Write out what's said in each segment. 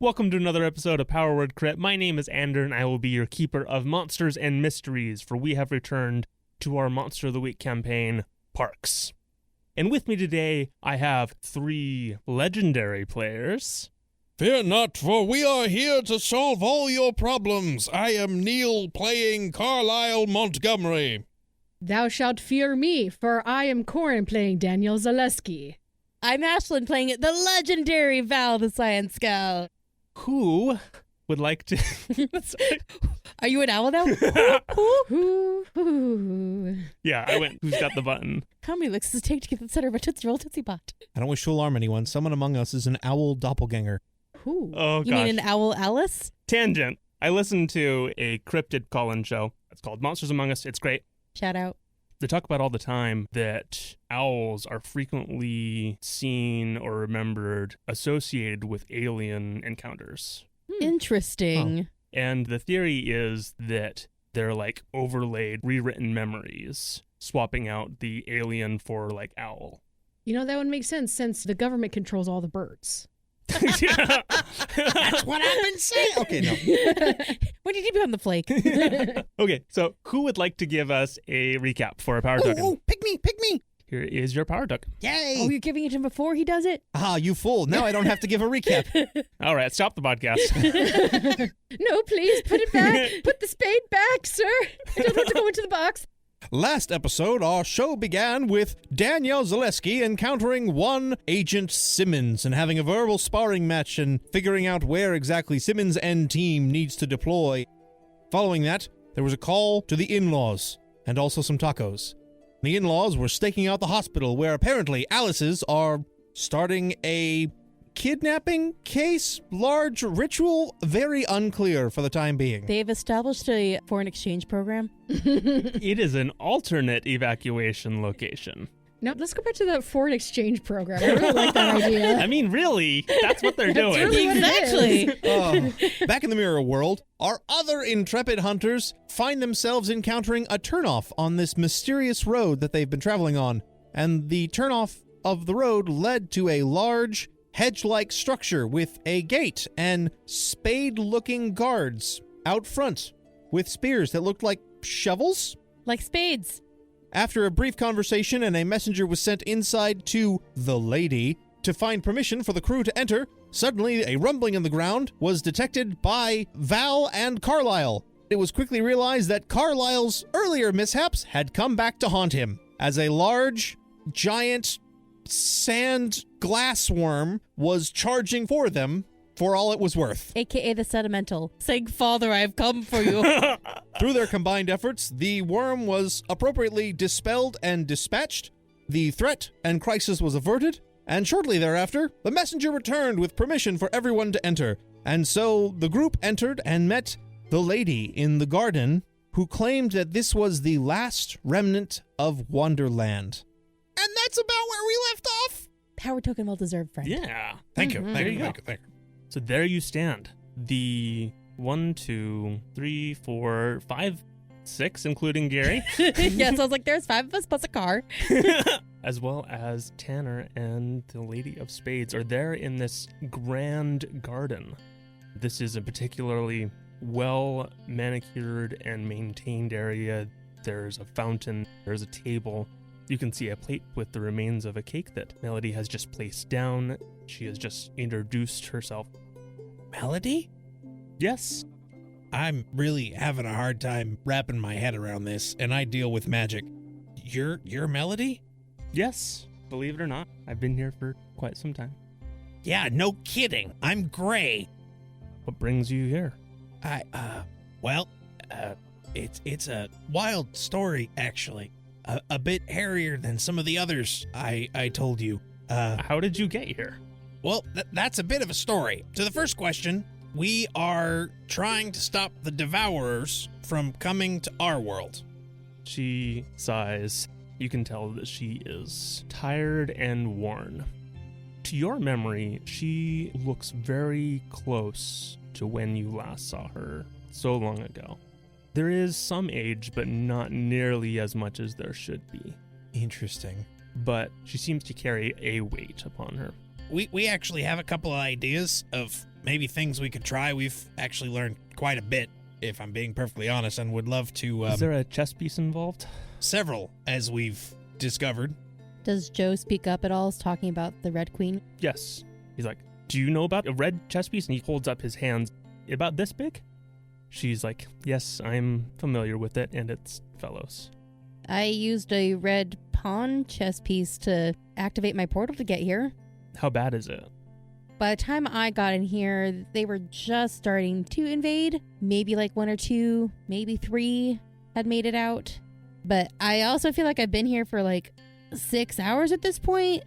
Welcome to another episode of Power Word Crit. My name is Ander, and I will be your keeper of monsters and mysteries, for we have returned to our Monster of the Week campaign, PARCS. And with me today, I have 3 legendary players. Fear not, for we are here to solve all your problems. I am Neil, playing Carlisle Montgomery. Thou shalt fear me, for I am Corrin, playing Danielle Zaleski. I'm Ashlyn, playing the legendary Val, the Science Scout. Who would like to... Are you an owl now? Yeah, I went, who's got the button? How many licks does it take to get to the center of a Tootsie Roll Tootsie Pop? I don't wish to alarm anyone. Someone among us is an owl doppelganger. Who? Oh, You gosh. mean an owl Alice? Tangent. I listened to a cryptid call-in show. It's called Monsters Among Us. It's great. Shout out. They talk about all the time that owls are frequently seen or remembered associated with alien encounters. Interesting. And the theory is that they're like overlaid, rewritten memories, swapping out the alien for like owl. You know, that would make sense since the government controls all the birds. That's what I've been saying. Okay, no. When did you become the flake? Okay, so who would like to give us a recap for a power token? Oh, pick me. Here is your power token. Yay. Oh, you're giving it to him before he does it? Ah, you fool. Now I don't have to give a recap. All right, stop the podcast. No, please, put it back. Put the spade back, sir. It doesn't have to go into the box. Last episode, our show began with Danielle Zaleski encountering one Agent Simmons and having a verbal sparring match and figuring out where exactly Simmons' and team needs to deploy. Following that, there was a call to the in-laws and also some tacos. The in-laws were staking out the hospital where apparently Alice's are starting a kidnapping case, large ritual, very unclear for the time being. They've established a foreign exchange program. It is an alternate evacuation location. Now, let's go back to that foreign exchange program. I really like that idea. I mean, really, that's what they're doing. really what it Exactly. Back in the mirror world, our other intrepid hunters find themselves encountering a turnoff on this mysterious road that they've been traveling on. And the turnoff of the road led to a large, hedge-like structure with a gate and spade-looking guards out front with spears that looked like shovels. Like spades. After a brief conversation and a messenger was sent inside to the lady to find permission for the crew to enter, suddenly a rumbling in the ground was detected by Val and Carlisle. It was quickly realized that Carlisle's earlier mishaps had come back to haunt him, as a large, giant sand glass worm was charging for them for all it was worth. AKA the sentimental. Saying, Father, I have come for you. Through their combined efforts, the worm was appropriately dispelled and dispatched, the threat and crisis was averted, and shortly thereafter, the messenger returned with permission for everyone to enter. And so the group entered and met the lady in the garden who claimed that this was the last remnant of Wonderland. And that's about where we left off. Power token well deserved, friend. Yeah. Thank you. There you go. So there you stand. The 1, 2, 3, 4, 5, 6, including Gary, Yes, I was like, there's 5 of us plus a car. as well as Tanner and the Lady of Spades are there in this grand garden. This is a particularly well manicured and maintained area. There's a fountain, there's a table. You can see a plate with the remains of a cake that Melody has just placed down. She has just introduced herself. Melody? Yes. I'm really having a hard time wrapping my head around this, and I deal with magic. You're Melody? Yes. Believe it or not, I've been here for quite some time. Yeah, no kidding. I'm Gray. What brings you here? It's a wild story, actually. A bit hairier than some of the others I told you. How did you get here? Well, that's a bit of a story. To the first question, we are trying to stop the Devourers from coming to our world. She sighs. You can tell that she is tired and worn. To your memory, she looks very close to when you last saw her so long ago. There is some age, but not nearly as much as there should be. Interesting. But she seems to carry a weight upon her. We actually have a couple of ideas of maybe things we could try. We've actually learned quite a bit, if I'm being perfectly honest, and would love to... Is there a chess piece involved? Several, as we've discovered. Does Joe speak up at all, talking about the Red Queen? Yes. He's like, do you know about a red chess piece? And he holds up his hands. About this big? She's like, yes, I'm familiar with it and its fellows. I used a red pawn chess piece to activate my portal to get here. How bad is it? By the time I got in here, they were just starting to invade. Maybe like 1 or 2, maybe 3 had made it out. But I also feel like I've been here for like 6 hours at this point.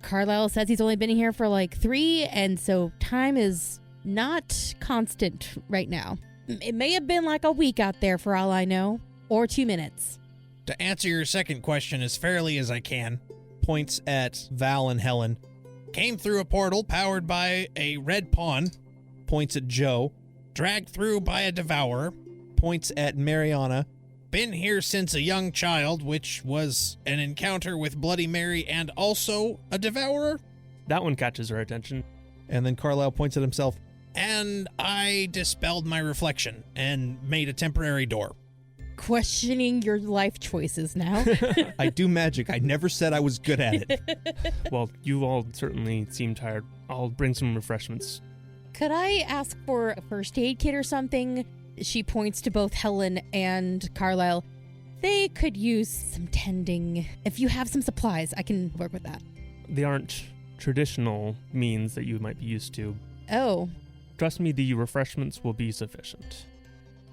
Carlisle says he's only been here for like 3, and so time is not constant right now. It may have been like a week out there for all I know, or 2 minutes. To answer your second question as fairly as I can, Points at Val and Helen. came through a portal powered by a red pawn, Points at Joe. dragged through by a devourer, Points at Mariana. been here since a young child, which was an encounter with Bloody Mary and also a devourer, That one catches her attention. And then Carlisle points at himself. and I dispelled my reflection and made a temporary door. Questioning your life choices now. I do magic. I never said I was good at it. Well, you all certainly seem tired. I'll bring some refreshments. Could I ask for a first aid kit or something? She points to both Helen and Carlisle. They could use some tending. If you have some supplies, I can work with that. They aren't traditional means that you might be used to. Oh, Trust me, the refreshments will be sufficient.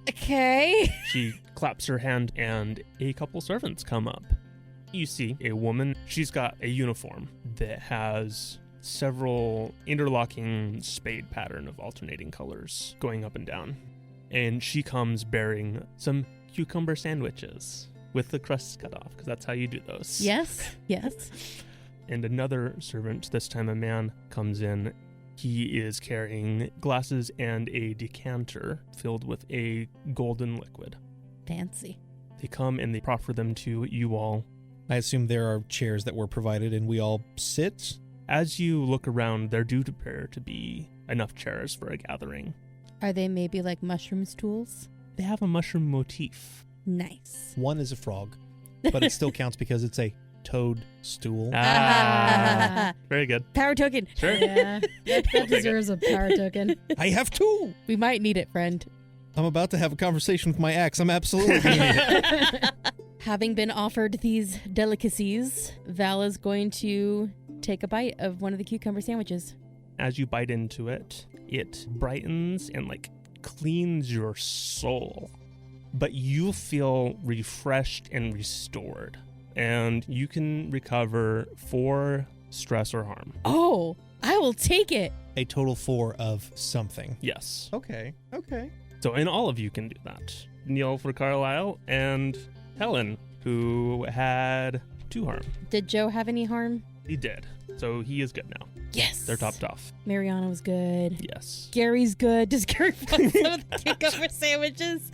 okay. She claps her hand and a couple servants come up. You see a woman. She's got a uniform that has several interlocking spade pattern of alternating colors going up and down. And she comes bearing some cucumber sandwiches with the crusts cut off, because that's how you do those. Yes, yes. And another servant, this time a man, comes in. He is carrying glasses and a decanter filled with a golden liquid. Fancy. They come and they proffer them to you all. I assume there are chairs that were provided and we all sit. As you look around, there do appear to be enough chairs for a gathering. Are they maybe like mushroom stools? They have a mushroom motif. Nice. One is a frog, but it still counts because it's a toad stool. Very good. Power token. Sure. Yeah, that deserves a power token. I have 2. We might need it, friend. I'm about to have a conversation with my ex. I'm absolutely going to need it. Having been offered these delicacies, Val is going to take a bite of one of the cucumber sandwiches. As you bite into it, it brightens and cleans your soul. But you feel refreshed and restored. And you can recover 4 stress or harm. Oh, I will take it. A total 4 of something. Yes. Okay. So, and all of you can do that. Neil for Carlisle and Helen, who had 2 harm. Did Joe have any harm? He did. So he is good now. Yes. They're topped off. Mariana was good. Yes. Gary's good. Does Gary want some of the cucumber sandwiches?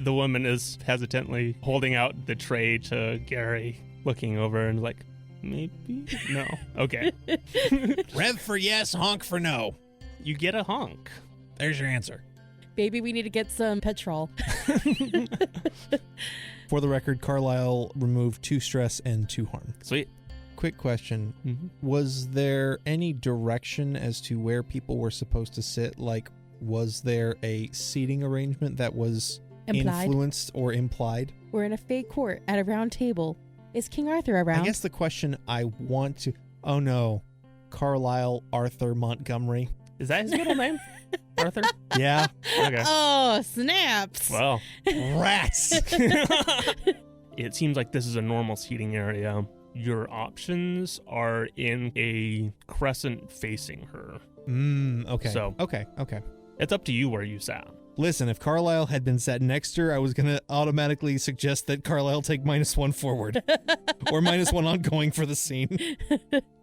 The woman is hesitantly holding out the tray to Gary, looking over and maybe? No. Okay. Rev for yes, honk for no. You get a honk. There's your answer. Baby, we need to get some petrol. For the record, Carlisle removed 2 stress and 2 harm. Sweet. Quick question. Mm-hmm. Was there any direction as to where people were supposed to sit? Was there a seating arrangement that was Implied. influenced or implied? We're in a fake court at a round table. Is King Arthur around? I guess the question I want to... Oh, no. Carlisle Arthur Montgomery. Is that his middle name? Arthur? Yeah. Okay. Oh, snaps. Well, Rats. it seems like this is a normal seating area. Your options are in a crescent facing her. Okay. So- Okay. It's up to you where you sat. Listen, if Carlisle had been sat next to her, I was going to automatically suggest that Carlisle take -1 forward. Or -1 ongoing for the scene.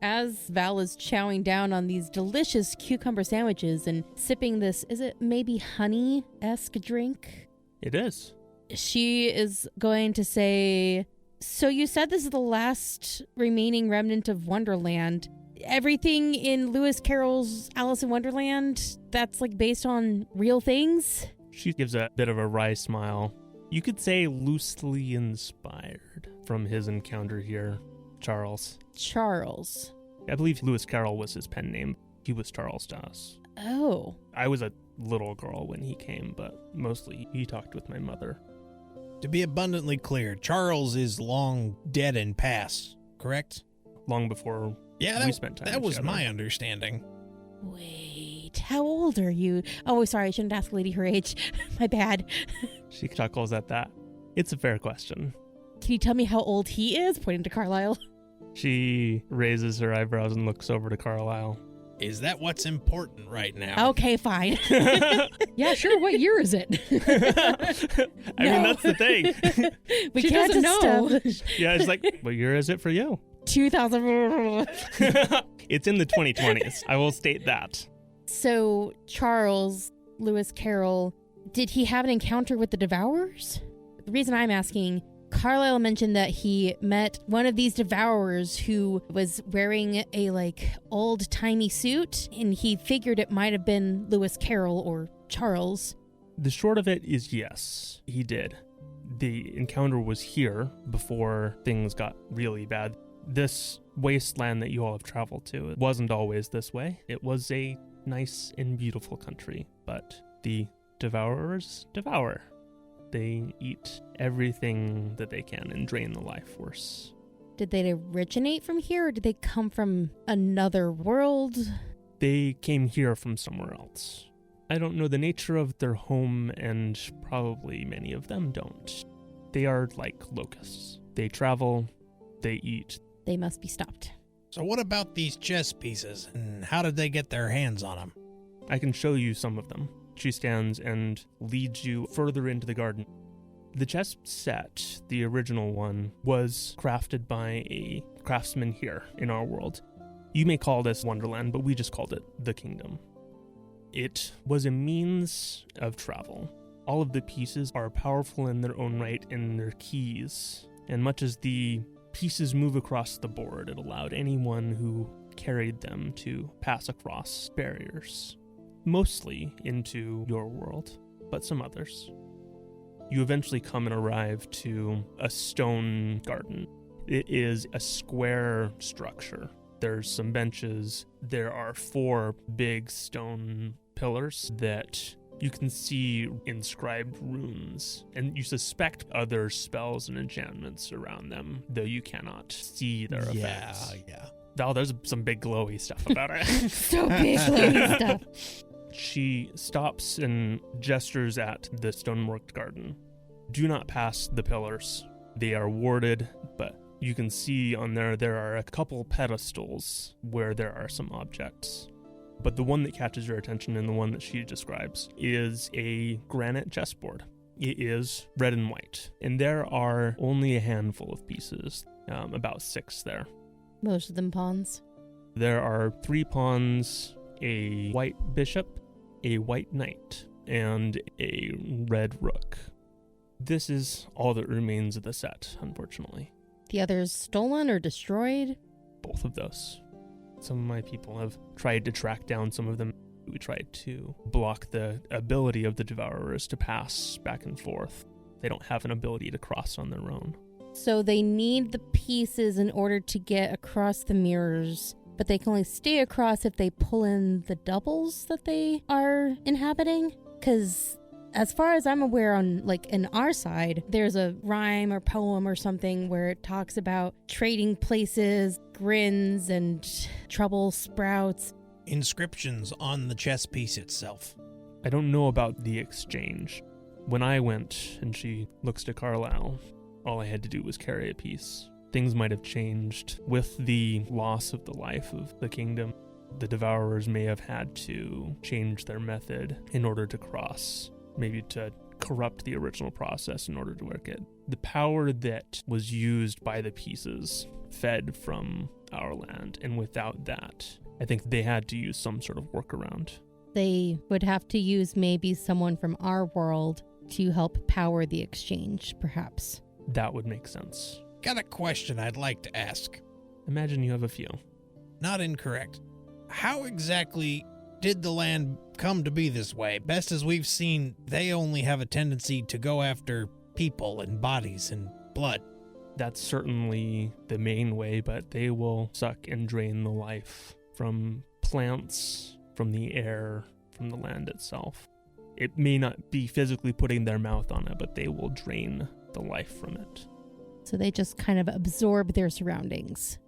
As Val is chowing down on these delicious cucumber sandwiches and sipping this, is it maybe honey-esque drink? It is. She is going to say, so you said this is the last remaining remnant of Wonderland. everything in Lewis Carroll's Alice in Wonderland, that's like based on real things? She gives a bit of a wry smile. You could say loosely inspired from his encounter here, Charles. Charles. I believe Lewis Carroll was his pen name. He was Charles to us. Oh. I was a little girl when he came, but mostly he talked with my mother. To be abundantly clear, Charles is long dead and past, correct? Long before Yeah, we spent time that was together. my understanding. Wait, how old are you? Oh, sorry, I shouldn't ask a lady her age. My bad. She chuckles at that. It's a fair question. Can you tell me how old he is? Pointing to Carlisle. She raises her eyebrows and looks over to Carlisle. Is that what's important right now? Okay, fine. Yeah, sure. What year is it? I mean, that's the thing. We She can't doesn't know. establish. Yeah, it's like, what year is it for you? 2000. It's in the 2020s. I will state that. So, Charles Lewis Carroll, did he have an encounter with the Devourers? The reason I'm asking, Carlisle mentioned that he met one of these Devourers who was wearing a old-timey suit, and he figured it might have been Lewis Carroll or Charles. The short of it is yes, he did. The encounter was here before things got really bad. This wasteland that you all have traveled to, it wasn't always this way. It was a nice and beautiful country, but the Devourers devour. They eat everything that they can and drain the life force. Did they originate from here, or did they come from another world? They came here from somewhere else. I don't know the nature of their home, and probably many of them don't. They are like locusts. They travel, they eat. They must be stopped. So what about these chess pieces, and how did they get their hands on them? I can show you some of them. She stands and leads you further into the garden. The chess set, the original one, was crafted by a craftsman here in our world. You may call this Wonderland, but we just called it the Kingdom. It was a means of travel. All of the pieces are powerful in their own right in their keys, and much as the pieces move across the board, it allowed anyone who carried them to pass across barriers. Mostly into your world, but some others. You eventually come and arrive to a stone garden. It is a square structure. There's some benches. There are 4 big stone pillars that you can see inscribed runes, and you suspect other spells and enchantments around them, though you cannot see their effects. Yeah. Oh, there's some big glowy stuff about it. So big, glowy stuff. She stops and gestures at the stoneworked garden. Do not pass the pillars. They are warded, but you can see on there are a couple pedestals where there are some objects. But the one that catches your attention and the one that she describes is a granite chessboard. It is red and white, and there are only a handful of pieces, about 6 there. Most of them pawns. There are 3 pawns, a white bishop, a white knight, and a red rook. This is all that remains of the set, unfortunately. The others stolen or destroyed? Both of those. Some of my people have tried to track down some of them. We tried to block the ability of the Devourers to pass back and forth. They don't have an ability to cross on their own. So they need the pieces in order to get across the mirrors, but they can only stay across if they pull in the doubles that they are inhabiting? Because as far as I'm aware, in our side, there's a rhyme or poem or something where it talks about trading places, grins, and trouble sprouts. Inscriptions on the chess piece itself. I don't know about the exchange. When I went, and she looks to Carlisle, all I had to do was carry a piece. Things might have changed with the loss of the life of the kingdom. The Devourers may have had to change their method in order to cross, maybe to corrupt the original process in order to work it. The power that was used by the pieces fed from our land, and without that, I think they had to use some sort of workaround. They would have to use maybe someone from our world to help power the exchange, perhaps. That would make sense. Got a question I'd like to ask. Imagine you have a few. not incorrect. How exactly did the land come to be this way? Best as we've seen, they only have a tendency to go after people and bodies and blood. That's certainly the main way, but they will suck and drain the life from plants, from the air, from the land itself. It may not be physically putting their mouth on it, but they will drain the life from it. So they just kind of absorb their surroundings.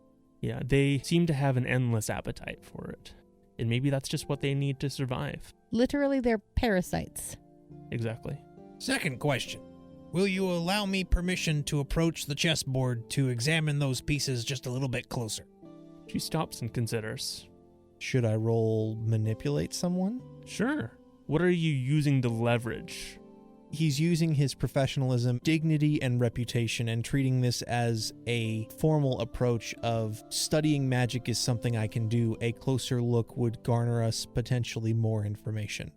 Yeah, they seem to have an endless appetite for it. And maybe that's just what they need to survive. Literally, they're parasites. Exactly. Second question. Will you allow me permission to approach the chessboard to examine those pieces just a little bit closer? She stops and considers. Should I roll manipulate someone? Sure. What are you using to leverage? He's using his professionalism, dignity, and reputation and treating this as a formal approach of studying magic is something I can do. A closer look would garner us potentially more information.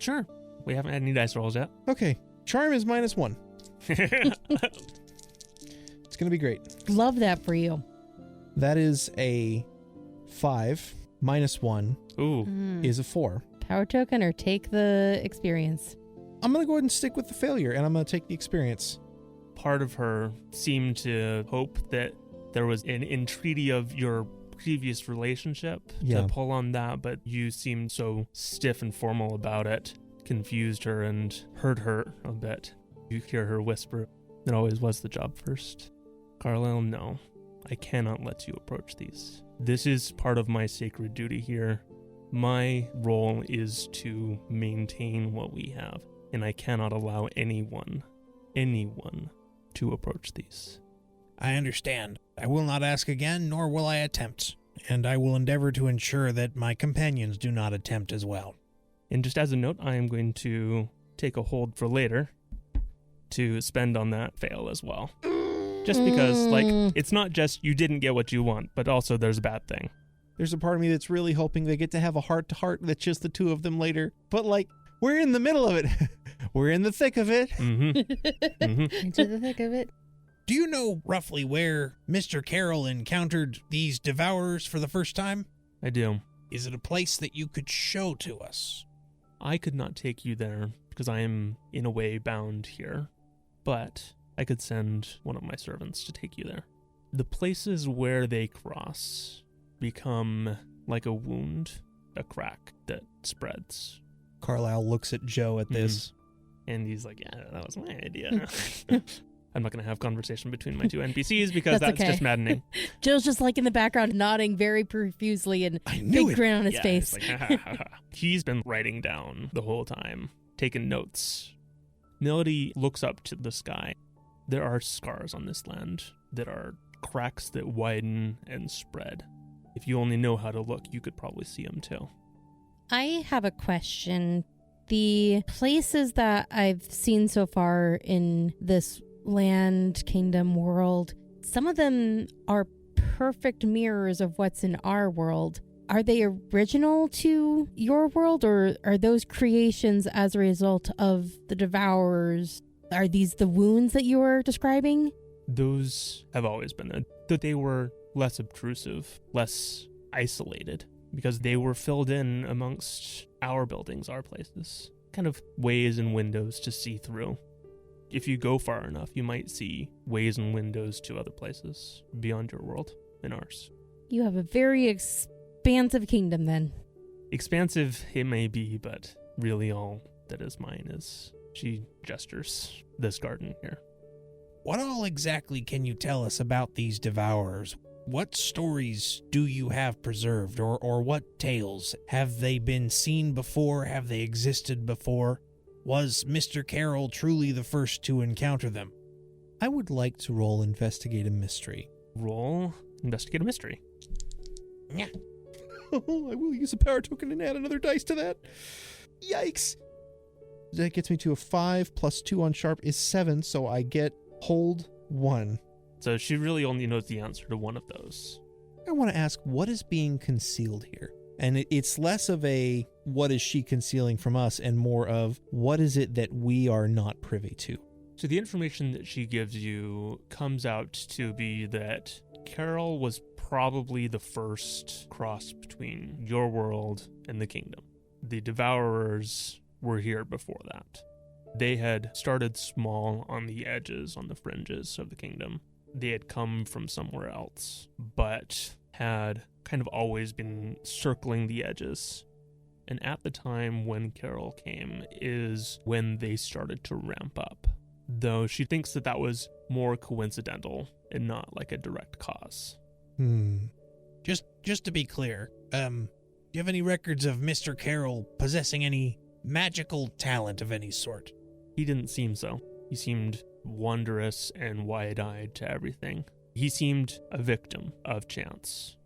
Sure. We haven't had any dice rolls yet. Okay. Charm is -1. It's going to be great. Love that for you. That is a 5. -1 Ooh. is a 4. Power token or take the experience. I'm going to go ahead and stick with the failure, and I'm going to take the experience. Part of her seemed to hope that there was an entreaty of your previous relationship Yeah. to pull on that, but you seemed so stiff and formal about it, confused her and hurt her a bit. You hear her whisper, "It always was the job first. Carlisle, no, I cannot let you approach these. This is part of my sacred duty here. My role is to maintain what we have, and I cannot allow anyone to approach these." I understand. I will not ask again, nor will I attempt. And I will endeavor to ensure that my companions do not attempt as well. And just as a note, I am going to take a hold for later to spend on that fail as well. Just because, it's not just you didn't get what you want, but also there's a bad thing. There's a part of me that's really hoping they get to have a heart-to-heart that's just the two of them later. But, we're in the middle of it. We're in the thick of it. Mm-hmm. Mm-hmm. Into the thick of it. Do you know roughly where Mr. Carroll encountered these devourers for the first time? I do. Is it a place that you could show to us? I could not take you there because I am, in a way, bound here. But I could send one of my servants to take you there. The places where they cross become like a wound, a crack that spreads. Carlisle looks at Joe at this. And he's like, yeah, that was my idea. I'm not going to have conversation between my two NPCs because that's okay. just maddening. Joe's just in the background nodding very profusely and I knew big it. grin on his Yeah, face. he's like, ha, ha, ha, ha. He's been writing down the whole time, taking notes. Melody looks up to the sky. There are scars on this land that are cracks that widen and spread. If you only know how to look, you could probably see them too. I have a question. The places that I've seen so far in this land, kingdom, world, some of them are perfect mirrors of what's in our world. Are they original to your world, or are those creations as a result of the devourers? Are these the wounds that you were describing? Those have always been that they were less obtrusive, less isolated, because they were filled in amongst our buildings, our places. Kind of ways and windows to see through. If you go far enough, you might see ways and windows to other places beyond your world and ours. You have a very expansive kingdom then. Expansive it may be, but really all that is mine is, she gestures, this garden here. What all exactly can you tell us about these devourers? What stories do you have preserved, or what tales? Have they been seen before? Have they existed before? Was Mr. Carroll truly the first to encounter them? I would like to roll Investigate a Mystery. Roll Investigate a Mystery. Yeah. Oh, I will use a power token and add another dice to that. Yikes. That gets me to a 5 plus 2 on sharp is 7, so I get hold 1. So she really only knows the answer to one of those. I want to ask, what is being concealed here? And it's less of a, what is she concealing from us, and more of, what is it that we are not privy to? So the information that she gives you comes out to be that Carol was probably the first cross between your world and the kingdom. The Devourers were here before that. They had started small on the edges, on the fringes of the kingdom. They had come from somewhere else, but had kind of always been circling the edges. And at the time when Carol came is when they started to ramp up, though she thinks that was more coincidental and not like a direct cause. Just to be clear, do you have any records of Mr. Carroll possessing any magical talent of any sort? He didn't seem so. He seemed wondrous and wide-eyed to everything. He seemed a victim of chance.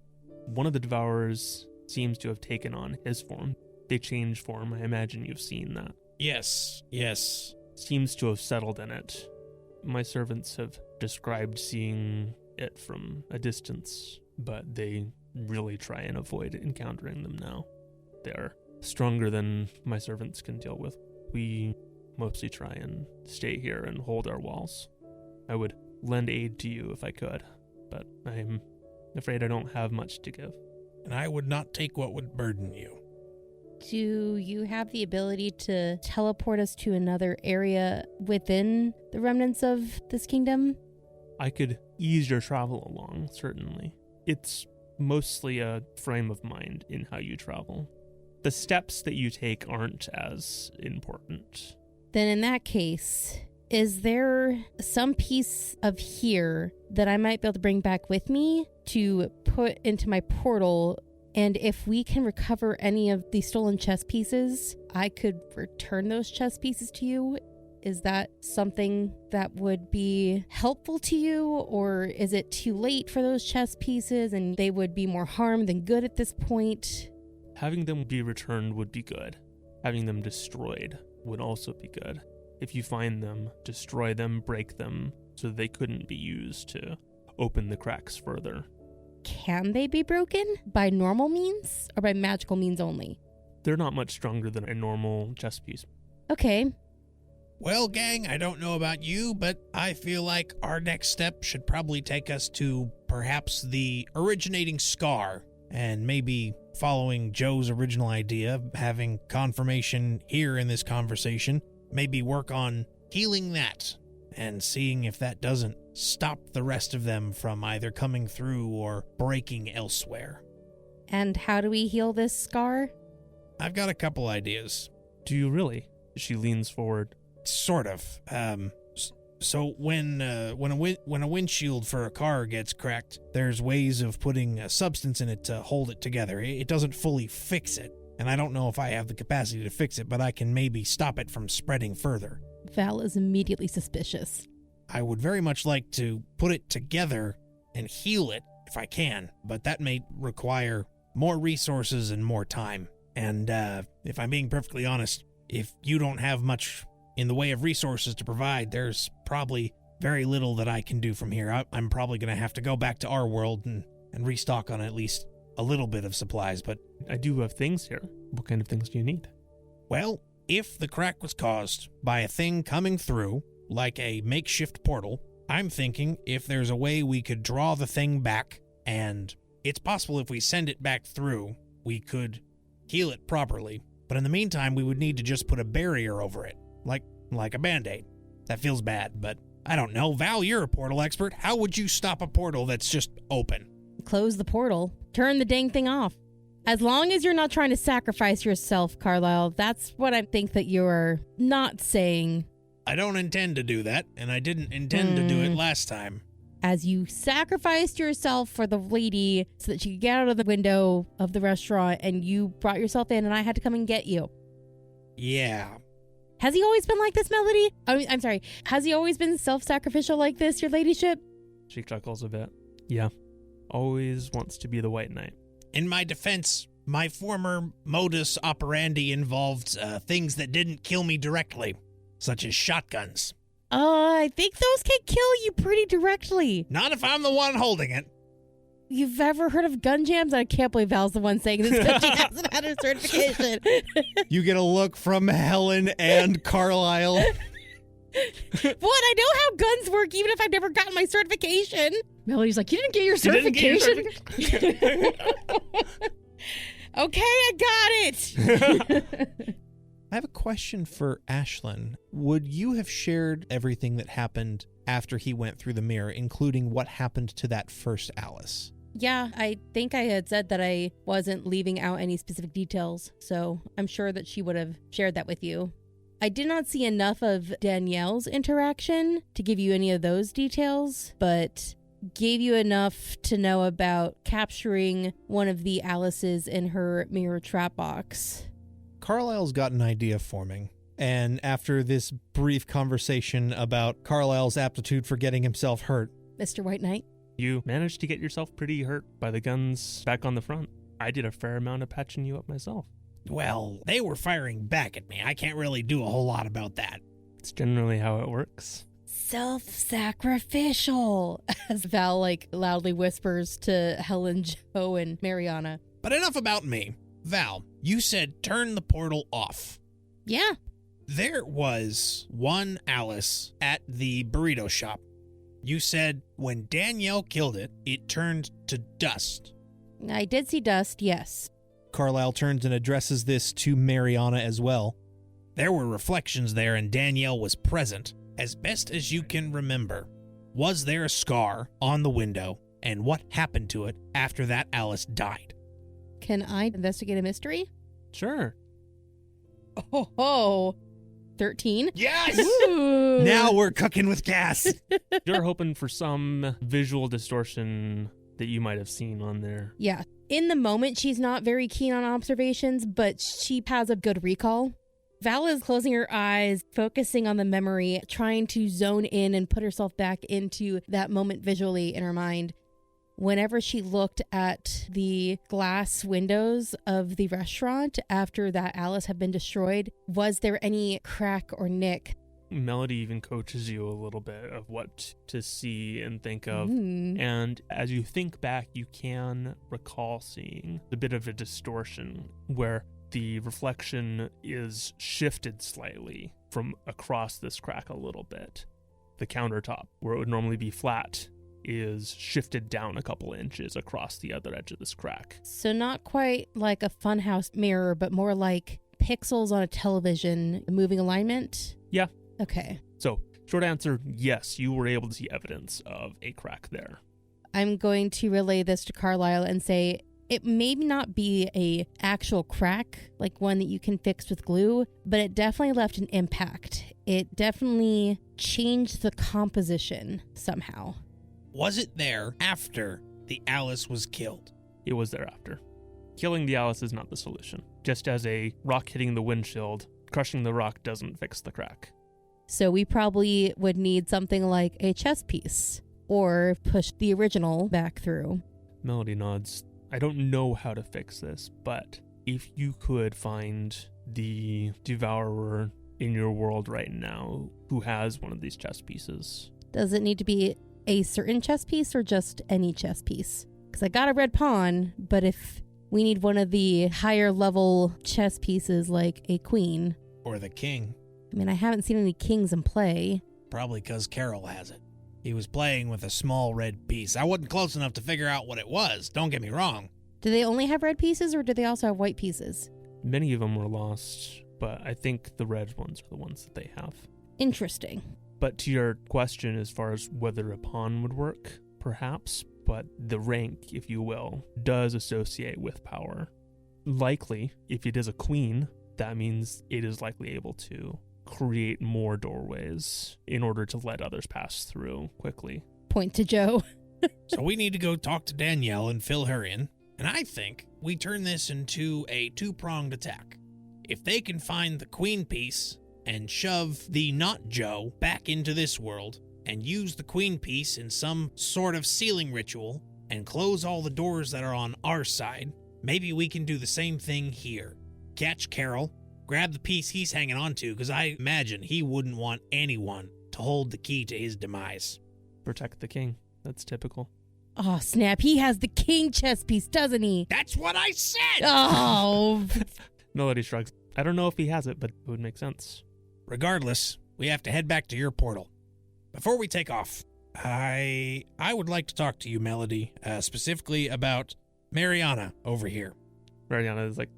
One of the Devourers seems to have taken on his form. They change form. I imagine you've seen that. Yes. Seems to have settled in it. My servants have described seeing it from a distance, but they really try and avoid encountering them now. They're stronger than my servants can deal with. We mostly try and stay here and hold our walls. I would lend aid to you if I could, but I'm afraid I don't have much to give. And I would not take what would burden you. Do you have the ability to teleport us to another area within the remnants of this kingdom? I could ease your travel along, certainly. It's mostly a frame of mind in how you travel. The steps that you take aren't as important. Then in that case, is there some piece of here that I might be able to bring back with me to put into my portal? And if we can recover any of the stolen chess pieces, I could return those chess pieces to you. Is that something that would be helpful to you? Or is it too late for those chess pieces and they would be more harm than good at this point? Having them be returned would be good. Having them destroyed would also be good. If you find them, destroy them, break them, so they couldn't be used to open the cracks further. Can they be broken by normal means or by magical means only? They're not much stronger than a normal chess piece. Okay. Well, gang, I don't know about you, but I feel like our next step should probably take us to perhaps the originating scar, and maybe following Joe's original idea, having confirmation here in this conversation, maybe work on healing that and seeing if that doesn't stop the rest of them from either coming through or breaking elsewhere. And how do we heal this scar? I've got a couple ideas. Do you really? She leans forward. Sort of. So when a windshield for a car gets cracked, there's ways of putting a substance in it to hold it together. It doesn't fully fix it, and I don't know if I have the capacity to fix it, but I can maybe stop it from spreading further. Val is immediately suspicious. I would very much like to put it together and heal it if I can, but that may require more resources and more time. And if I'm being perfectly honest, if you don't have much in the way of resources to provide, there's probably very little that I can do from here. I'm probably going to have to go back to our world and restock on at least a little bit of supplies, but I do have things here. What kind of things do you need? well, if the crack was caused by a thing coming through, like a makeshift portal, I'm thinking if there's a way we could draw the thing back, and it's possible if we send it back through, we could heal it properly. But in the meantime, we would need to just put a barrier over it, like a Band-Aid. That feels bad, but I don't know. Val, you're a portal expert. How would you stop a portal that's just open? Close the portal. Turn the dang thing off. As long as you're not trying to sacrifice yourself, Carlisle, that's what I think that you're not saying. I don't intend to do that, and I didn't intend to do it last time. As you sacrificed yourself for the lady so that she could get out of the window of the restaurant and you brought yourself in and I had to come and get you. Yeah. Has he always been like this, Melody? I'm sorry. Has he always been self-sacrificial like this, your ladyship? She chuckles a bit. Yeah. Always wants to be the white knight. In my defense, my former modus operandi involved things that didn't kill me directly, such as shotguns. I think those can kill you pretty directly. Not if I'm the one holding it. You've ever heard of gun jams? I can't believe Val's the one saying this because she hasn't had her certification. You get a look from Helen and Carlisle. What? I know how guns work, even if I've never gotten my certification. Melody's like, you didn't get your You didn't get your certification? Okay, I got it. I have a question for Ashlyn. Would you have shared everything that happened after he went through the mirror, including what happened to that first Alice? Yeah, I think I had said that I wasn't leaving out any specific details, so I'm sure that she would have shared that with you. I did not see enough of Danielle's interaction to give you any of those details, but gave you enough to know about capturing one of the Alices in her mirror trap box. Carlisle's got an idea forming, and after this brief conversation about Carlisle's aptitude for getting himself hurt, Mr. White Knight? You managed to get yourself pretty hurt by the guns back on the front. I did a fair amount of patching you up myself. Well, they were firing back at me. I can't really do a whole lot about that. It's generally how it works. Self-sacrificial, as Val loudly whispers to Helen, Joe, and Mariana. But enough about me. Val, you said turn the portal off. Yeah. There was one Alice at the burrito shop. You said when Danielle killed it, it turned to dust. I did see dust, yes. Carlisle turns and addresses this to Mariana as well. There were reflections there and Danielle was present, as best as you can remember. Was there a scar on the window, and what happened to it after that Alice died? Can I investigate a mystery? Sure. Oh, 13? Yes! Ooh. Now we're cooking with gas. You're hoping for some visual distortion that you might have seen on there. Yeah. In the moment, she's not very keen on observations, but she has a good recall. Val is closing her eyes, focusing on the memory, trying to zone in and put herself back into that moment visually in her mind. Whenever she looked at the glass windows of the restaurant after that Alice had been destroyed, was there any crack or nick? Melody even coaches you a little bit of what to see and think of. Mm. And as you think back, you can recall seeing a bit of a distortion where the reflection is shifted slightly from across this crack a little bit. The countertop, where it would normally be flat, is shifted down a couple inches across the other edge of this crack. So not quite like a funhouse mirror, but more like pixels on a television, moving alignment? Yeah. Okay. So, short answer, yes, you were able to see evidence of a crack there. I'm going to relay this to Carlisle and say it may not be a actual crack, like one that you can fix with glue, but it definitely left an impact. It definitely changed the composition somehow. Was it there after the Alice was killed? It was thereafter. Killing the Alice is not the solution. Just as a rock hitting the windshield, crushing the rock doesn't fix the crack. So we probably would need something like a chess piece or push the original back through. Melody nods. I don't know how to fix this, but if you could find the devourer in your world right now who has one of these chess pieces. Does it need to be a certain chess piece or just any chess piece? Because I got a red pawn, but if we need one of the higher level chess pieces like a queen. Or the king? I mean, I haven't seen any kings in play. Probably because Carol has it. He was playing with a small red piece. I wasn't close enough to figure out what it was, don't get me wrong. Do they only have red pieces or do they also have white pieces? Many of them were lost, but I think the red ones are the ones that they have. Interesting. But to your question as far as whether a pawn would work, perhaps, but the rank, if you will, does associate with power. Likely, if it is a queen, that means it is likely able to create more doorways in order to let others pass through quickly. Point to Joe. So we need to go talk to Danielle and fill her in. And I think we turn this into a two-pronged attack. If they can find the queen piece and shove the not Joe back into this world and use the queen piece in some sort of sealing ritual and close all the doors that are on our side, maybe we can do the same thing here. Catch Carol, grab the piece he's hanging on to, because I imagine he wouldn't want anyone to hold the key to his demise. Protect the king. That's typical. Oh, snap. He has the king chess piece, doesn't he? That's what I said! Oh. Melody shrugs. I don't know if he has it, but it would make sense. Regardless, we have to head back to your portal. Before we take off, I would like to talk to you, Melody, specifically about Mariana over here. Mariana is like,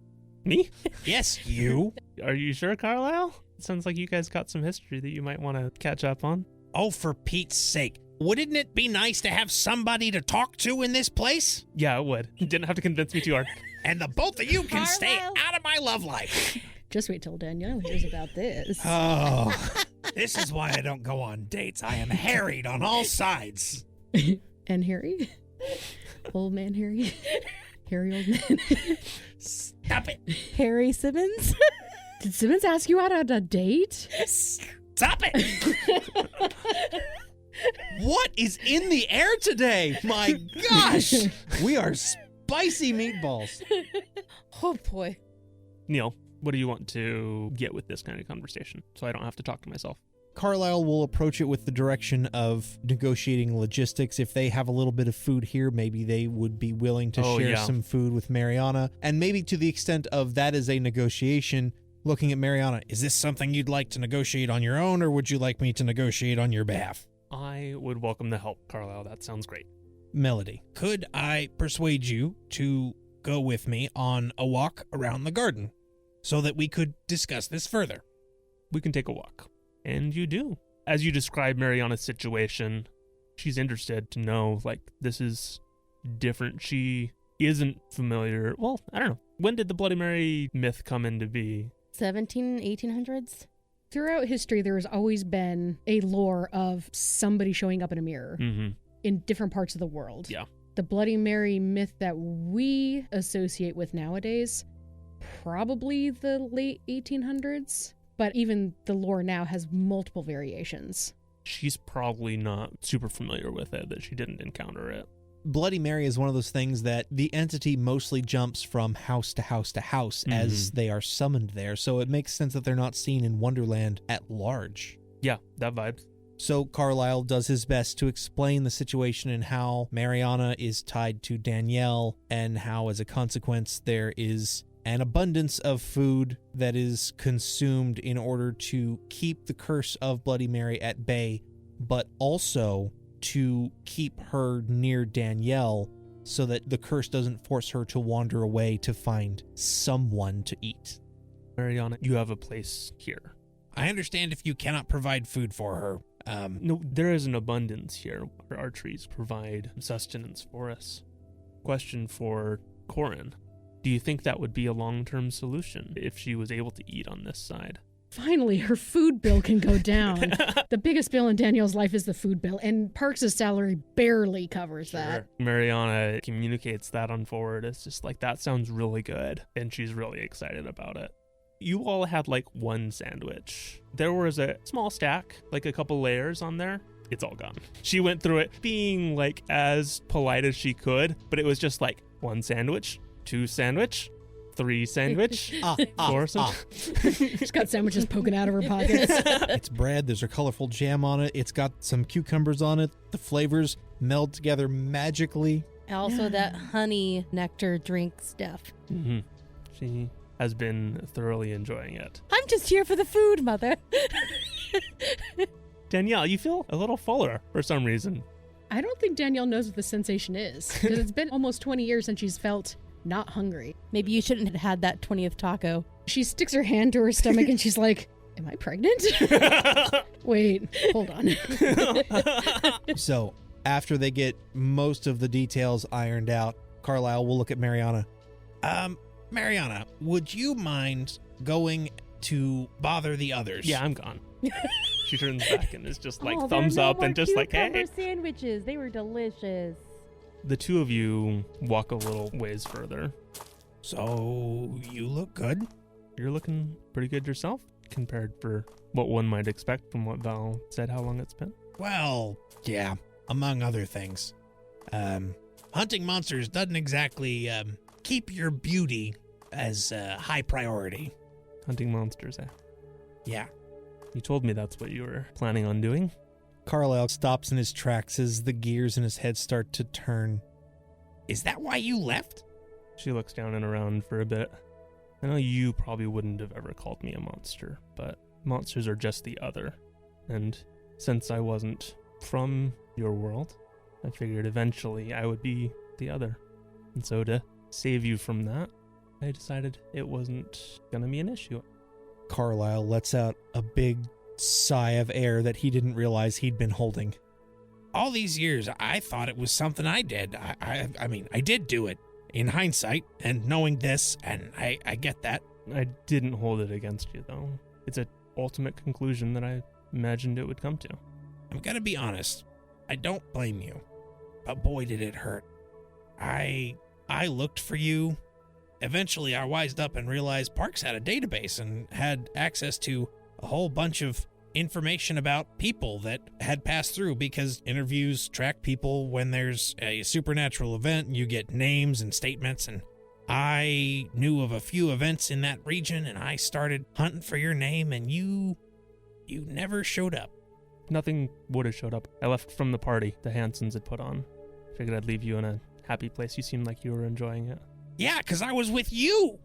me? Yes, you. Are you sure, Carlisle? It sounds like you guys got some history that you might want to catch up on. Oh, for Pete's sake. Wouldn't it be nice to have somebody to talk to in this place? Yeah, it would. You didn't have to convince me too hard. And the both of you can stay Carlisle. out of my love life. Just wait till Danielle hears about this. Oh, this is why I don't go on dates. I am harried on all sides. And Harry? Old man Harry? Harry old man? Stop it. Harry Simmons? Did Simmons ask you out on a date? Stop it. What is in the air today? My gosh. We are spicy meatballs. Oh, boy. Neil, what do you want to get with this kind of conversation so I don't have to talk to myself? Carlisle will approach it with the direction of negotiating logistics. If they have a little bit of food here, maybe they would be willing to share some food with Mariana. And maybe to the extent of that is a negotiation, looking at Mariana, is this something you'd like to negotiate on your own, or would you like me to negotiate on your behalf? I would welcome the help, Carlisle. That sounds great. Melody. Could I persuade you to go with me on a walk around the garden so that we could discuss this further? We can take a walk. And you do. As you describe Mariana's situation, she's interested to know, like, this is different. She isn't familiar. Well, I don't know. When did the Bloody Mary myth come into be? 1800s? Throughout history, there has always been a lore of somebody showing up in a mirror Mm-hmm. in different parts of the world. Yeah. The Bloody Mary myth that we associate with nowadays, probably the late 1800s. But even the lore now has multiple variations. She's probably not super familiar with it, that she didn't encounter it. Bloody Mary is one of those things that the entity mostly jumps from house to house to house as they are summoned there, so it makes sense that they're not seen in Wonderland at large. Yeah, that vibes. So Carlisle does his best to explain the situation and how Mariana is tied to Danielle, and how as a consequence there is an abundance of food that is consumed in order to keep the curse of Bloody Mary at bay, but also to keep her near Danielle so that the curse doesn't force her to wander away to find someone to eat. Mariana, you have a place here. I understand if you cannot provide food for her. No, there is an abundance here. Our trees provide sustenance for us. Question for Corrin. Do you think that would be a long-term solution if she was able to eat on this side? Finally, her food bill can go down. The biggest bill in Danielle's life is the food bill, and Parks' salary barely covers that. Mariana communicates that on forward. It's just like, that sounds really good, and she's really excited about it. You all had like one sandwich. There was a small stack, like a couple layers on there. It's all gone. She went through it being like as polite as she could, but it was just like one sandwich, 2 sandwich, 3 sandwich, 4 sandwich. She's got sandwiches poking out of her pockets. It's bread, there's a colorful jam on it, it's got some cucumbers on it, the flavors meld together magically. Also, that honey nectar drink stuff. Mm-hmm. She has been thoroughly enjoying it. I'm just here for the food, Mother. Danielle, you feel a little fuller for some reason. I don't think Danielle knows what the sensation is, because it's been almost 20 years since she's felt not hungry. Maybe you shouldn't have had that 20th taco. She sticks her hand to her stomach and she's like, am I pregnant? Wait, hold on. So, after they get most of the details ironed out, Carlisle will look at Mariana. Mariana, would you mind going to bother the others? Yeah, I'm gone. She turns back and is just like Oh, thumbs there are no up and more just like, cucumber hey. sandwiches. They were delicious. The two of you walk a little ways further. So, you look good. You're looking pretty good yourself compared for what one might expect from what Val said how long it's been. Well, yeah, among other things. Hunting monsters doesn't exactly keep your beauty as a high priority. Hunting monsters, eh? Yeah. You told me that's what you were planning on doing. Carlisle stops in his tracks as the gears in his head start to turn. Is that why you left? She looks down and around for a bit. I know you probably wouldn't have ever called me a monster, but monsters are just the other. And since I wasn't from your world, I figured eventually I would be the other. And so to save you from that, I decided it wasn't going to be an issue. Carlisle lets out a big sigh of air that he didn't realize he'd been holding. All these years, I thought it was something I did. I mean, I did do it in hindsight, and knowing this, and I get that. I didn't hold it against you, though. It's an ultimate conclusion that I imagined it would come to. I'm gonna be honest. I don't blame you, but boy, did it hurt. I looked for you. Eventually, I wised up and realized PARCS had a database and had access to a whole bunch of information about people that had passed through, because interviews track people when there's a supernatural event. You get names and statements, and I knew of a few events in that region, and I started hunting for your name, and you never showed up. Nothing would have showed up. I left from the party the Hansons had put on. Figured I'd leave you in a happy place. You seemed like you were enjoying it. Yeah, 'cause I was with you.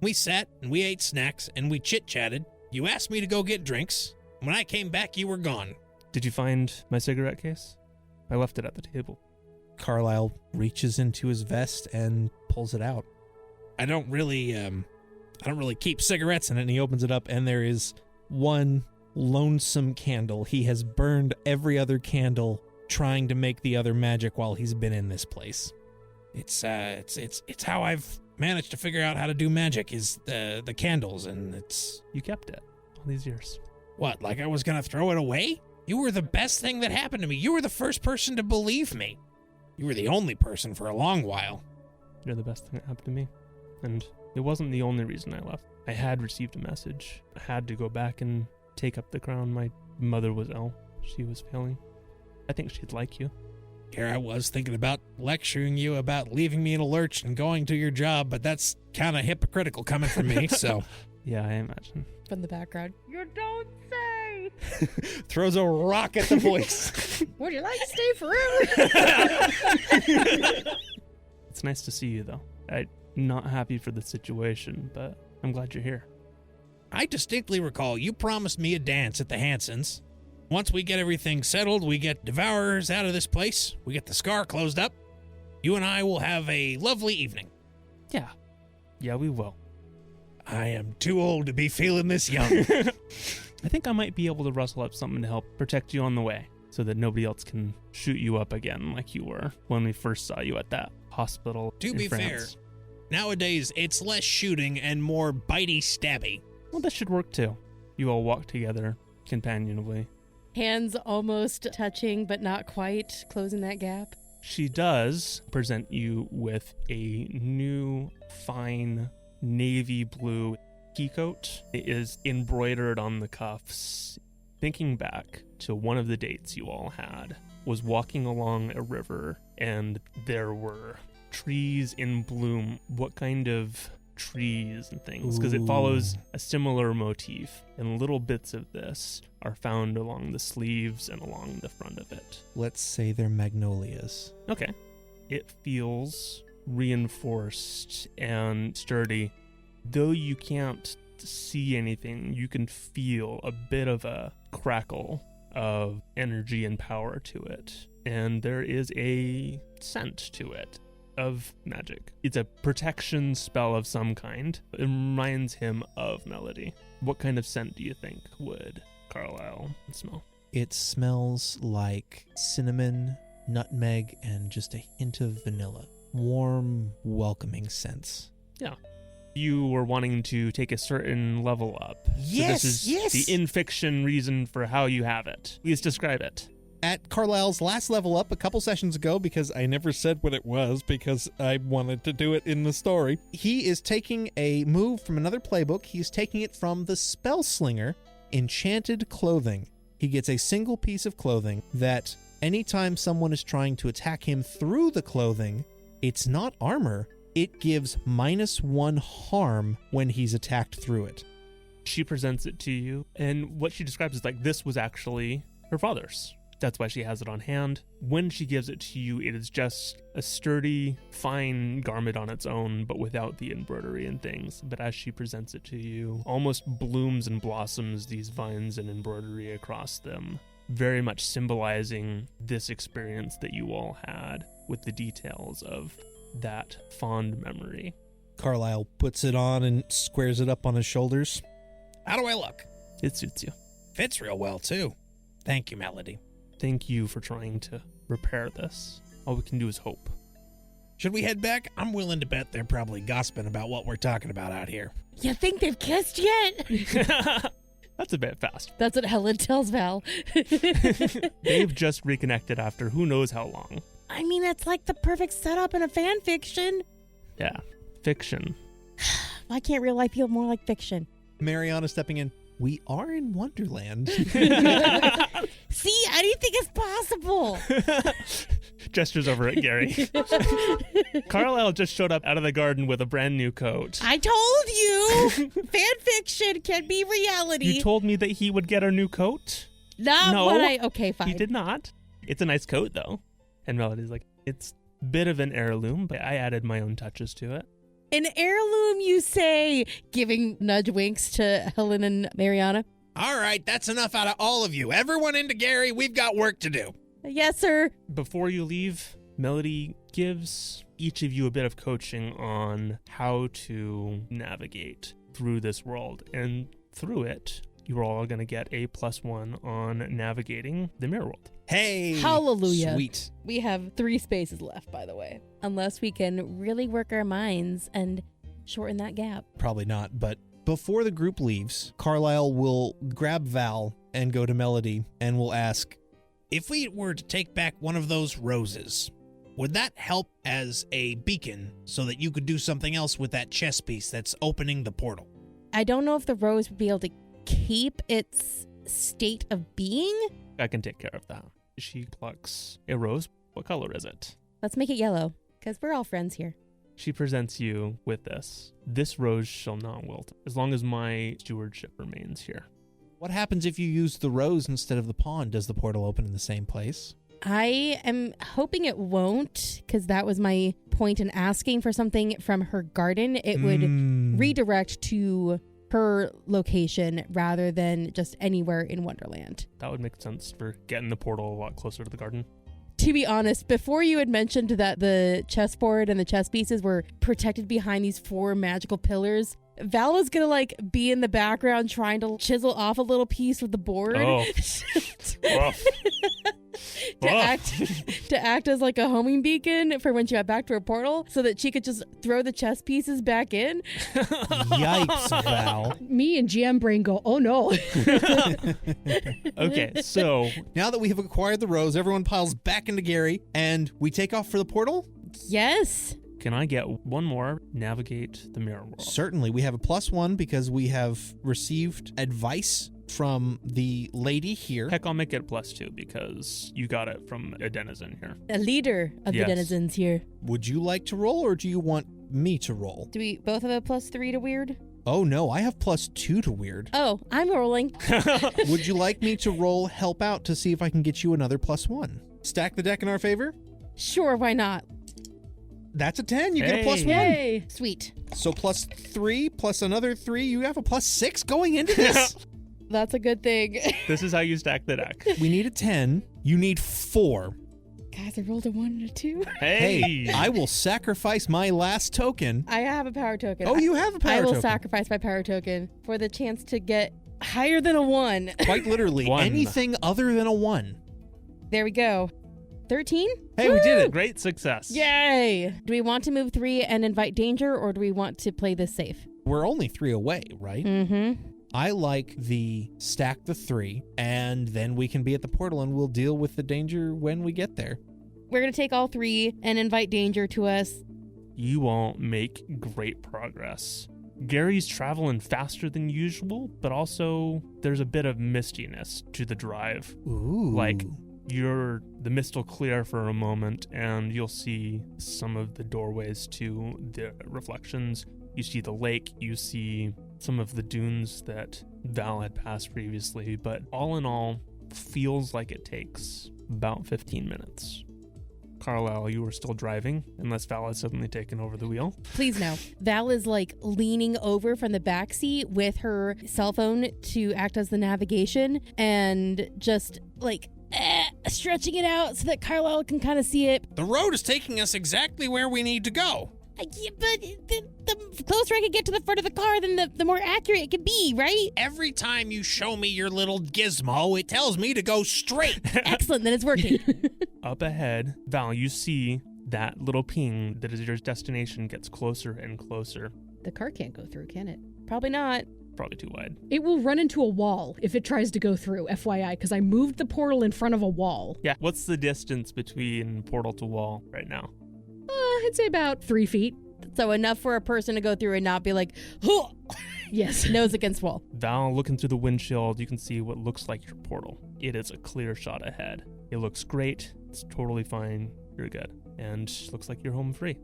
We sat and we ate snacks and we chit-chatted. You asked me to go get drinks. When I came back, you were gone. Did you find my cigarette case? I left it at the table. Carlisle reaches into his vest and pulls it out. I don't really keep cigarettes in it. And he opens it up, and there is one lonesome candle. He has burned every other candle trying to make the other magic while he's been in this place. It's how I've managed to figure out how to do magic, is the candles, and it's... You kept it all these years. What, like I was gonna throw it away? You were the best thing that happened to me. You were the first person to believe me. You were the only person for a long while. You're the best thing that happened to me. And it wasn't the only reason I left. I had received a message. I had to go back and take up the crown. My mother was ill. She was failing. I think she'd like you. Here I was thinking about lecturing you about leaving me in a lurch and going to your job, but that's kind of hypocritical coming from me, so... Yeah, I imagine. From the background. You don't say! Throws a rock at the voice. Would you like to stay forever? It's nice to see you, though. I'm not happy for the situation, but I'm glad you're here. I distinctly recall you promised me a dance at the Hansons. Once we get everything settled, we get Devourers out of this place, we get the scar closed up, you and I will have a lovely evening. Yeah. Yeah, we will. I am too old to be feeling this young. I think I might be able to rustle up something to help protect you on the way, so that nobody else can shoot you up again like you were when we first saw you at that hospital To in be France. fair, nowadays it's less shooting and more bitey stabby. Well, this should work too. You all walk together companionably. Hands almost touching, but not quite, closing that gap. She does present you with a new, fine, navy blue keycoat. It is embroidered on the cuffs. Thinking back to one of the dates you all had, was walking along a river, and there were trees in bloom. What kind of trees and things? Because it follows a similar motif, and little bits of this are found along the sleeves and along the front of it. Let's say they're magnolias. Okay. It feels reinforced and sturdy. Though you can't see anything, you can feel a bit of a crackle of energy and power to it. And there is a scent to it of magic. It's a protection spell of some kind. It reminds him of Melody. What kind of scent do you think would Carlisle smell? It smells like cinnamon, nutmeg, and just a hint of vanilla. Warm, welcoming scents. Yeah. You were wanting to take a certain level up. Yes, so this is yes. the in-fiction reason for how you have it. Please describe it. At Carlisle's last level up a couple sessions ago, because I never said what it was because I wanted to do it in the story, he is taking a move from another playbook. He's taking it from the Spellslinger, Enchanted Clothing. He gets a single piece of clothing that anytime someone is trying to attack him through the clothing, it's not armor. It gives -1 harm when he's attacked through it. She presents it to you, and what she describes is like this was actually her father's. That's why she has it on hand. When she gives it to you, it is just a sturdy, fine garment on its own, but without the embroidery and things. But as she presents it to you, almost blooms and blossoms these vines and embroidery across them, very much symbolizing this experience that you all had with the details of that fond memory. Carlisle puts it on and squares it up on his shoulders. How do I look? It suits you. Fits real well, too. Thank you, Melody. Thank you for trying to repair this. All we can do is hope. Should we head back? I'm willing to bet they're probably gossiping about what we're talking about out here. You think they've kissed yet? That's a bit fast. That's what Helen tells Val. They've just reconnected after who knows how long. I mean, that's like the perfect setup in a fan fiction. Yeah, fiction. Why can't real life feel more like fiction? Mariana stepping in. We are in Wonderland. See, I didn't think it's possible. Gestures over at Gary. Carlisle just showed up out of the garden with a brand new coat. I told you, fan fiction can be reality. You told me that he would get a new coat? Not No, what I. Okay, fine. He did not. It's a nice coat, though. And Melody's like, it's a bit of an heirloom, but I added my own touches to it. An heirloom, you say, giving nudge winks to Helen and Mariana. All right, that's enough out of all of you. Everyone into Gary. We've got work to do. Yes, sir. Before you leave, Melody gives each of you a bit of coaching on how to navigate through this world. And through it, you're all going to get a +1 on navigating the mirror world. Hey! Hallelujah. Sweet. We have 3 spaces left, by the way. Unless we can really work our minds and shorten that gap. Probably not, but before the group leaves, Carlisle will grab Val and go to Melody and will ask, If we were to take back one of those roses, would that help as a beacon so that you could do something else with that chess piece that's opening the portal? I don't know if the rose would be able to keep its state of being. I can take care of that. She plucks a rose. What color is it? Let's make it yellow, because we're all friends here. She presents you with this. This rose shall not wilt, as long as my stewardship remains here. what happens if you use the rose instead of the pawn? Does the portal open in the same place? I am hoping it won't, because that was my point in asking for something from her garden. It would redirect to her location rather than just anywhere in Wonderland. That would make sense for getting the portal a lot closer to the garden. To be honest, before you had mentioned that the chessboard and the chess pieces were protected behind these 4 magical pillars, Val was gonna be in the background trying to chisel off a little piece with the board. Oh. to act as a homing beacon for when she got back to her portal, so that she could just throw the chess pieces back in. Yikes, Val. Me and GM Brain go, oh no. Okay, so Now that we have acquired the rose, everyone piles back into Gary, and we take off for the portal? Yes. can I get one more? Navigate the mirror world. Certainly. We have a +1 because we have received advice from the lady here. Heck, I'll make it +2 because you got it from a denizen here. A leader of Yes. the denizens here. Would you like to roll, or do you want me to roll? Do we both have a +3 to weird? Oh, no, I have +2 to weird. Oh, I'm rolling. Would you like me to roll help out to see if I can get you another +1? Stack the deck in our favor? Sure, why not? That's a 10. You get a Hey. +1. Yay. Sweet. So +3 plus another 3. You have a +6 going into this. That's a good thing. This is how you stack the deck. We need a 10. You need 4. Guys, I rolled a 1 and a 2. Hey, I will sacrifice my last token. I have a power token. Oh, you have a power I will token. sacrifice my power token for the chance to get higher than a 1. Quite literally, 1. anything other than a 1. There we go. 13? Hey, we did it. great success. Yay! Do we want to move 3 and invite danger, or do we want to play this safe? We're only 3 away, right? Mm-hmm. I like the stack the 3, and then we can be at the portal and we'll deal with the danger when we get there. We're going to take all 3 and invite danger to us. You all make great progress. Gary's traveling faster than usual, but also there's a bit of mistiness to the drive. Ooh. The mist will clear for a moment, and you'll see some of the doorways to the reflections. You see the lake, you see some of the dunes that Val had passed previously, but all in all, feels like it takes about 15 minutes. Carlisle, you were still driving, unless Val has suddenly taken over the wheel. Please no. Val is like leaning over from the back seat with her cell phone to act as the navigation and just like stretching it out so that Carlisle can kind of see it. The road is taking us exactly where we need to go. Yeah, but the closer I can get to the front of the car, then the more accurate it can be, right? Every time you show me your little gizmo, it tells me to go straight. Excellent, then it's working. Up ahead, Val, you see that little ping that is your destination gets closer and closer. The car can't go through, can it? Probably not. Probably too wide. It will run into a wall if it tries to go through, FYI, because I moved the portal in front of a wall. Yeah, what's the distance between portal to wall right now? I'd say about 3 feet. So enough for a person to go through and not be like, huh! Yes. Nose against wall. Val, looking through the windshield, you can see what looks like your portal. It is a clear shot ahead. It looks great. It's totally fine. You're good. And looks like you're home free.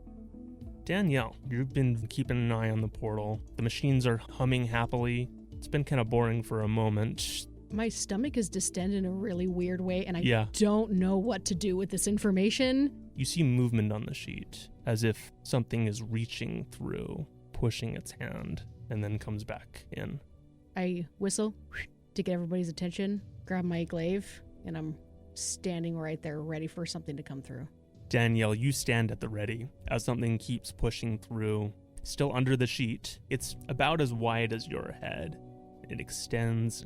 Danielle, you've been keeping an eye on the portal. The machines are humming happily. It's been kind of boring for a moment. My stomach is distended in a really weird way, and I Yeah. don't know what to do with this information. You see movement on the sheet, as if something is reaching through, pushing its hand, and then comes back in. I whistle to get everybody's attention, grab my glaive, and I'm standing right there ready for something to come through. Danielle, you stand at the ready as something keeps pushing through. Still under the sheet, it's about as wide as your head. It extends.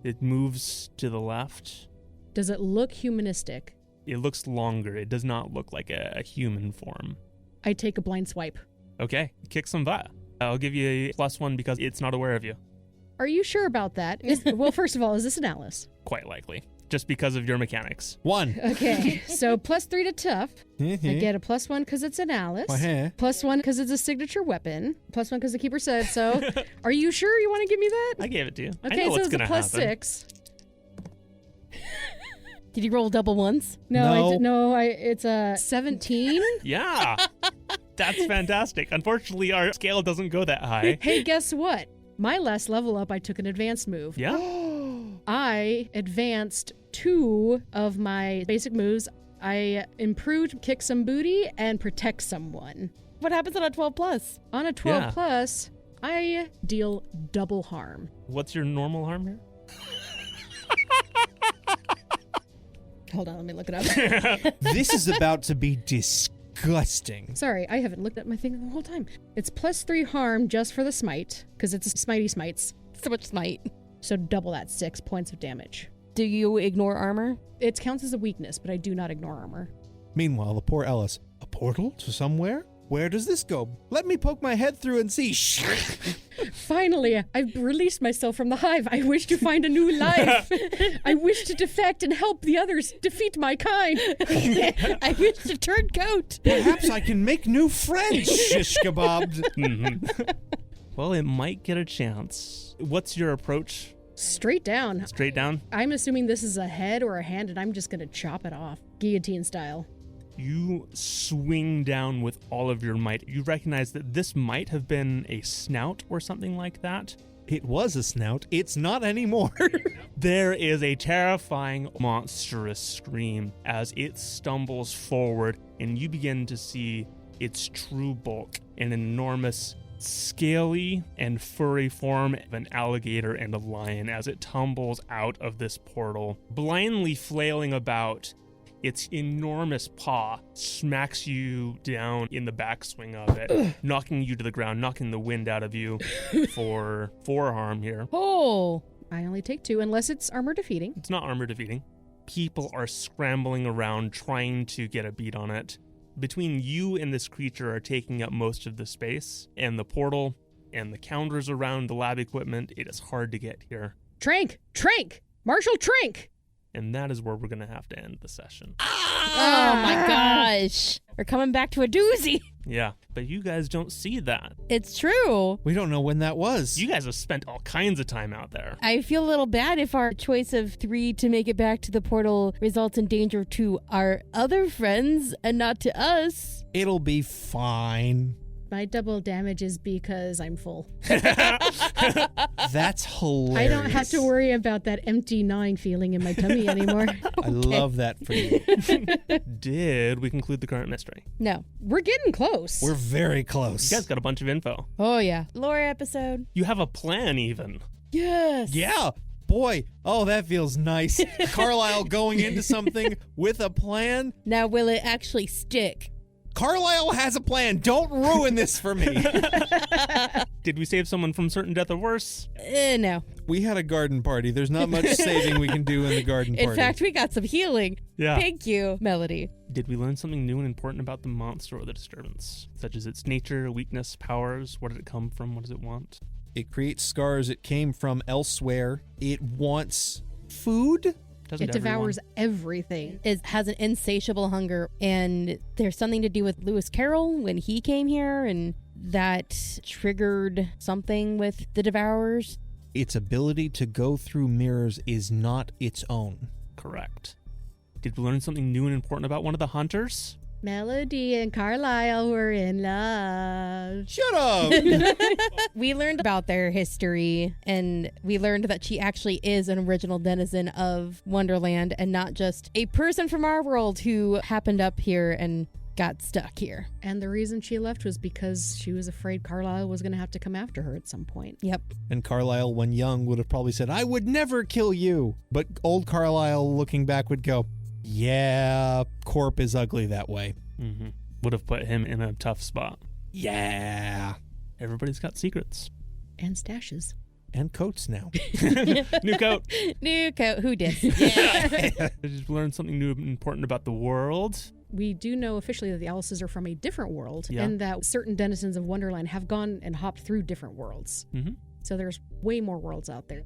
It moves to the left. Does it look humanistic? It looks longer. It does not look like a human form. I take a blind swipe. Okay, kick some butt. I'll give you a +1 because it's not aware of you. Are you sure about that? Well, first of all, is this an Atlas? Quite likely. Just because of your mechanics. 1. Okay, so +3 to tough. I get a +1 because it's an Alice. +1 because it's a signature weapon. +1 because the keeper said so. Are you sure you want to give me that? I gave it to you. I Okay, know so what's it's a gonna happen. +6. Did you roll double ones? No, it's a 17. Yeah. That's fantastic. Unfortunately, our scale doesn't go that high. Hey, guess what? My last level up, I took an advanced move. Yeah? I advanced 2 of my basic moves. I improved kick some booty and protect someone. What happens on a 12 plus? On a 12 plus, I deal double harm. What's your normal harm here? Hold on, let me look it up. This is about to be disgusting. Sorry, I haven't looked at my thing the whole time. It's +3 harm just for the smite, because it's smitey smites. So much smite. So double that, 6 points of damage. Do you ignore armor? It counts as a weakness, but I do not ignore armor. Meanwhile, the poor Ellis. A portal to somewhere? Where does this go? Let me poke my head through and see. Finally, I've released myself from the hive. I wish to find a new life. I wish to defect and help the others defeat my kind. I wish to turn goat. Perhaps I can make new friends, shish kebabs. Well, it might get a chance. What's your approach? Straight down. Straight down? I'm assuming this is a head or a hand, and I'm just going to chop it off. Guillotine style. You swing down with all of your might. You recognize that this might have been a snout or something like that. It was a snout. It's not anymore. There is a terrifying, monstrous scream as it stumbles forward, and you begin to see its true bulk, an enormous, scaly and furry form of an alligator and a lion as it tumbles out of this portal, blindly flailing about. Its enormous paw smacks you down in the backswing of it, knocking you to the ground, knocking the wind out of you for 4 harm here. Oh. I only take 2, unless it's armor defeating. It's not armor defeating. People are scrambling around trying to get a beat on it. Between you and this creature are taking up most of the space, and the portal and the counters around the lab equipment, it is hard to get here. Trank! Marshal Trank! And that is where we're going to have to end the session. Oh my gosh. We're coming back to a doozy. Yeah, but you guys don't see that. It's true. We don't know when that was. You guys have spent all kinds of time out there. I feel a little bad if our choice of 3 to make it back to the portal results in danger to our other friends and not to us. It'll be fine. My double damage is because I'm full. That's hilarious. I don't have to worry about that empty gnawing feeling in my tummy anymore. I love that for you. Did we conclude the current mystery? No. We're getting close. We're very close. You guys got a bunch of info. Oh, yeah. Lore episode. You have a plan, even. Yes. Yeah. Boy, oh, that feels nice. Carlisle going into something with a plan. Now, will it actually stick? Carlisle has a plan. Don't ruin this for me. Did we save someone from certain death or worse? No. We had a garden party. There's not much saving we can do in the garden party. In fact, we got some healing. Yeah. Thank you, Melody. Did we learn something new and important about the monster or the disturbance, such as its nature, weakness, powers? Where did it come from? What does it want? It creates scars. It came from elsewhere. It wants food. Doesn't It devours everything. It has an insatiable hunger, and there's something to do with Lewis Carroll when he came here, and that triggered something with the Devourers. Its ability to go through mirrors is not its own. Correct. Did we learn something new and important about one of the hunters? Melody and Carlisle were in love. Shut up! We learned about their history, and we learned that she actually is an original denizen of Wonderland and not just a person from our world who happened up here and got stuck here. And the reason she left was because she was afraid Carlisle was going to have to come after her at some point. Yep. And Carlisle, when young, would have probably said, I would never kill you. But old Carlisle, looking back, would go, yeah, Corp is ugly that way. Mm-hmm. Would have put him in a tough spot. Yeah. Everybody's got secrets. And stashes. And coats now. New coat. New coat. Who did? Yeah. Did we learn something new and important about the world? We do know officially that the Alices are from a different world, Yeah. and that certain denizens of Wonderland have gone and hopped through different worlds. Mm-hmm. So there's way more worlds out there.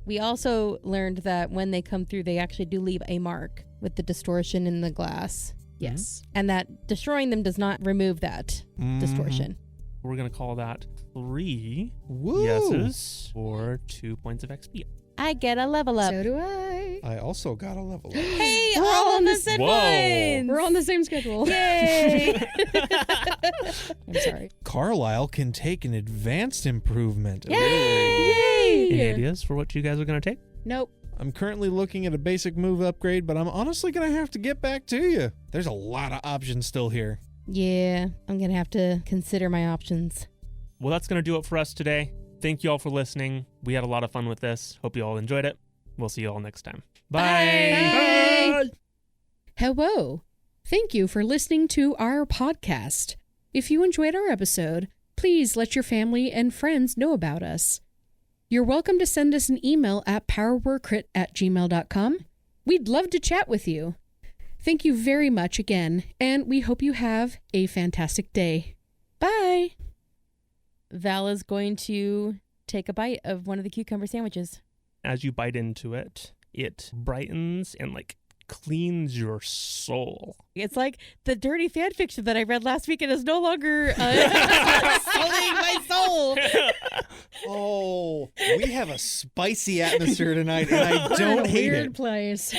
We also learned that when they come through, they actually do leave a mark with the distortion in the glass. Yes. And that destroying them does not remove that distortion. We're going to call that 3 Woo. yeses for 2 points of XP. I get a level up. So do I. I also got a level up. Hey, We're all all on on the the same Whoa. ones. We're on the same schedule. Yay. I'm sorry. Carlisle can take an advanced improvement. Yay. Any ideas for what you guys are going to take? Nope. I'm currently looking at a basic move upgrade, but I'm honestly going to have to get back to you. There's a lot of options still here. Yeah, I'm going to have to consider my options. Well, that's going to do it for us today. Thank you all for listening. We had a lot of fun with this. Hope you all enjoyed it. We'll see you all next time. Bye. Bye. Hello. Thank you for listening to our podcast. If you enjoyed our episode, please let your family and friends know about us. You're welcome to send us an email at powerwordcrit@gmail.com. We'd love to chat with you. Thank you very much again, and we hope you have a fantastic day. Bye. Val is going to take a bite of one of the cucumber sandwiches. As you bite into it, it brightens and cleans your soul. It's like the dirty fan fiction that I read last week and is no longer sullying my soul. Oh, we have a spicy atmosphere tonight, and I don't hate Weird it. place.